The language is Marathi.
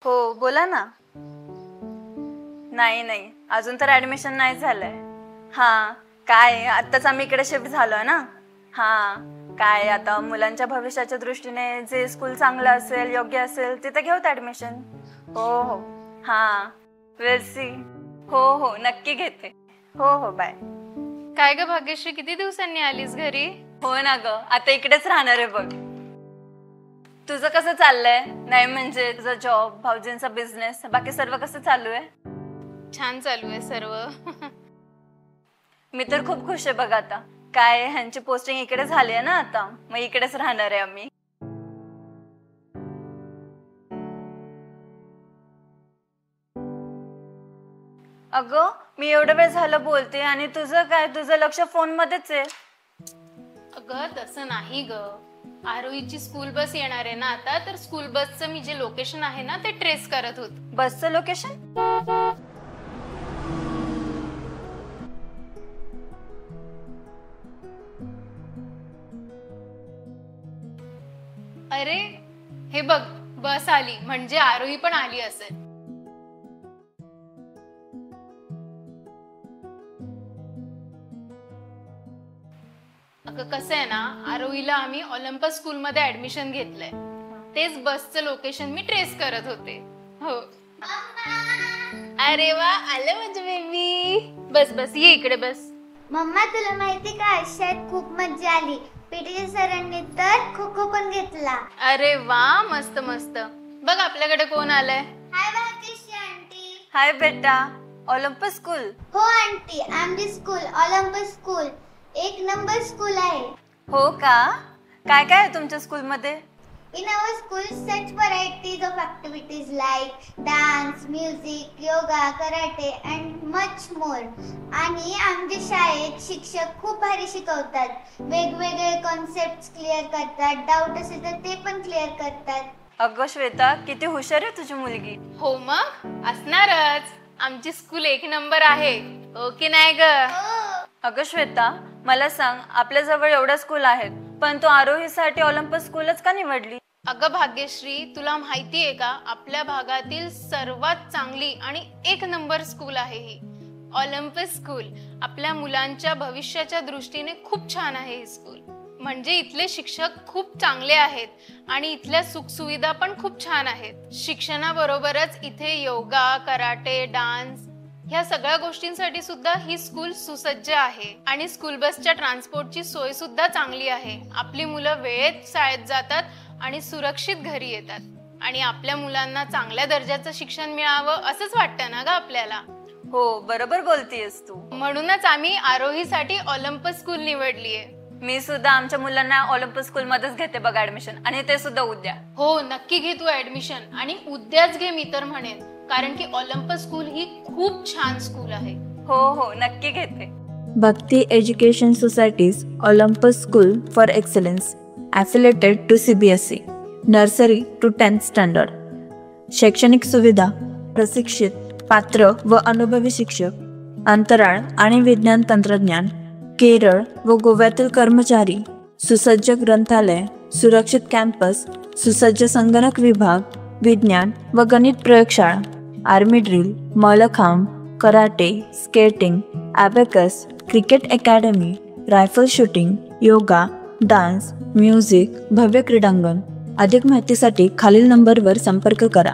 हो बोला ना. नाही अजून तर ऍडमिशन नाही झालंय. हा काय आत्ताच आम्ही इकडे शिफ्ट झालोय ना. हा काय आता मुलांच्या भविष्याच्या दृष्टीने जे स्कूल चांगलं असेल योग्य असेल तिथे घेऊत ऍडमिशन. हो हा विल सी. हो नक्की घेते. हो बाय. काय ग भाग्यश्री, किती दिवसांनी आलीस घरी? हो ना ग, आता इकडेच राहणार आहे बघ. तुझं कसं चाललंय? नाही म्हणजे तुझा जॉब, भाऊजींचा बिझनेस, बाकी सर्व कसं चालू आहे? छान चालू आहे सर्व. मी तर खूप खुश आहे बघ. आता काय ह्यांची पोस्टिंग इकडे झाली आहे ना, आता मग इकडेच राहणार आहे आम्ही. अगं मी एवढं वेळ झालं बोलते आणि तुझं काय, तुझं लक्ष फोन मध्येच आहे. अगं तसं नाही ग, आरोहीची स्कूल बस येणार आहे ना आता, तर स्कूल बसचं मी जे लोकेशन आहे ना ते ट्रेस करत होते. बसचं लोकेशन? अरे हे बघ, बस आली म्हणजे आरोही पण आली असेल. अगं कसं आहे ना, आरोहीला आम्ही ऑलिम्पस स्कूल मध्ये ऍडमिशन घेतलंय, तेच बसचं लोकेशन मी ट्रेस करत होते. हो. अरे वा, आलं माझं बेबी. बस बस, ये इकडे बस. मम्मा तुला माहिती का, शाळेत खूप मज्जा आली. पीटी सरांनी तर खो खो पण घेतला. अरे वा, मस्त मस्त. बघ आपल्याकडे कोण आलंय. हाय भाग्यश्री आंटी. हाय बेटा. Olympus school? हो आंटी, आमची स्कूल ऑलिम्पस स्कूल एक नंबर स्कूल आहे. हो का? काय काय आहे तुमच्या स्कूल मध्ये? In our school, such varieties of activities like dance, music, yoga, karate and much more. आणि आमच्या शाळेत शिक्षक खूप भारी शिकवतात. वेगवेगळे कॉन्सेप्ट्स क्लिअर करतात. डाऊट असेल तर ते पण क्लिअर करतात. अगं श्वेता, किती हुशार आहे तुझी मुलगी. हो मग असणारच. आमची स्कूल एक नंबर आहे. ओके नाही ग? अगं श्वेता, मला सांग, आपल्या जवळ एवढ्या स्कूल आहेत पण तू आरोहीसाठी ऑलिम्पस स्कूलच का निवडली? अगं भाग्यश्री, तुला माहितीये का, आपल्या भागातील सर्वात चांगली आणि एक नंबर स्कूल आहे ही ऑलिम्पस स्कूल. आपल्या मुलांच्या भविष्याच्या दृष्टीने खूप छान आहे ही स्कूल. म्हणजे इथले शिक्षक खूप चांगले आहेत आणि इथल्या सुखसुविधा पण खूप छान आहेत. शिक्षणाबरोबरच इथे योगा, कराटे, डान्स ह्या सगळ्या गोष्टींसाठी सुद्धा ही स्कूल सुसज्ज आहे. आणि स्कूल बसच्या ट्रान्सपोर्टची सोय सुद्धा चांगली आहे. आपली मुलं वेळेत शाळेत जातात आणि सुरक्षित घरी येतात. आणि आपल्या मुलांना चांगल्या दर्जाचं शिक्षण मिळावं असंच वाटतं ना ग आपल्याला. हो बरोबर बोलतीयस तू. म्हणूनच आम्ही आरोहीसाठी ऑलिम्पस स्कूल निवडलीये. मी सुद्धा आमच्या मुलांना ऑलिम्पस स्कूल मध्येच घेते बघ ऍडमिशन, आणि ते सुद्धा उद्या. हो नक्की घे तू ऍडमिशन, आणि उद्याच घे मी तर म्हणेन, कारण की ऑलिम्पस स्कूल ही खूप छान स्कूल आहे. हो नक्की घेते. Bhakti Education Society's Olympus School for Excellence, affiliated to CBSE, Nursery to 10th Standard. शैक्षणिक सुविधा, प्रशिक्षित, पात्र व अनुभवी शिक्षक, अंतराळ आणि विज्ञान तंत्रज्ञान, केरळ व गोव्यातील कर्मचारी, सुसज्ज ग्रंथालय, सुरक्षित कॅम्पस, सुसज्ज संगणक विभाग, विज्ञान व गणित प्रयोगशाळा, army drill, mallakhamb, karate, skating, abacus, cricket academy, rifle shooting, yoga, dance, music, भव्य क्रीडांगण. अधिक माहितीसाठी खालील नंबरवर संपर्क करा.